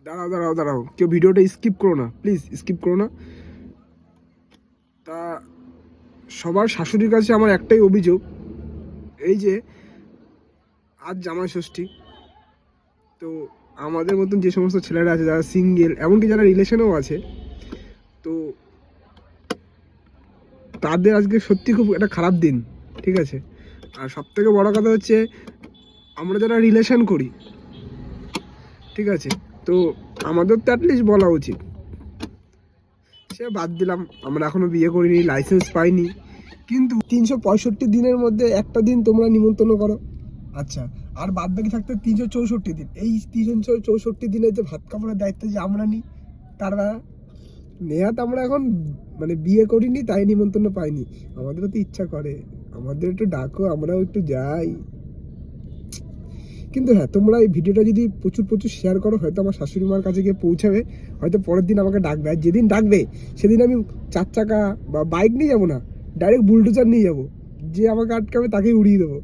দাঁড়াও, কেউ ভিডিওটা স্কিপ করো না, প্লিজ স্কিপ করো না। তা সবার শাশুড়ির কাছে আমার একটাই অভিযোগ, এই যে আজ জামাই ষষ্ঠী, তো আমাদের মতন যে সমস্ত ছেলেরা আছে যারা সিঙ্গেল, এমনকি যারা রিলেশনেও আছে, তো তাদের আজকে সত্যি খুব একটা খারাপ দিন, ঠিক আছে। আর সব থেকে বড়ো কথা হচ্ছে আমরা যারা রিলেশন করি, ঠিক আছে, তো আমাদের তো অ্যাটলিস্ট বলা উচিত। সে বাদ দিলাম, আমরা এখনও বিয়ে করিনি, লাইসেন্স পাইনি, কিন্তু 365 দিনের মধ্যে একটা দিন তোমরা নিমন্ত্রণ করো, আচ্ছা, আর বাদ বাকি থাকতে 364 দিন, এই 364 দিনের যে ভাত কাপড়ের দায়িত্ব যে আমরা নিই, তারা নেহাত আমরা এখন মানে বিয়ে করিনি তাই নিমন্ত্রণ পাইনি, আমাদেরও তো ইচ্ছা করে আমাদের একটু ডাকো, আমরাও একটু যাই। কিন্তু হ্যাঁ, তোমরা এই ভিডিওটা যদি প্রচুর শেয়ার করো, হয়তো আমার শাশুড়ি মার কাছে গিয়ে পৌঁছাবে, হয়তো পরের দিন আমাকে ডাকবে। আর যেদিন ডাকবে সেদিন আমি 4 চাকা বা বাইক নিয়ে যাবো না, ডাইরেক্ট বুলডোজার নিয়ে যাবো, যে আমাকে আটকাবে তাকেই উড়িয়ে দেবো।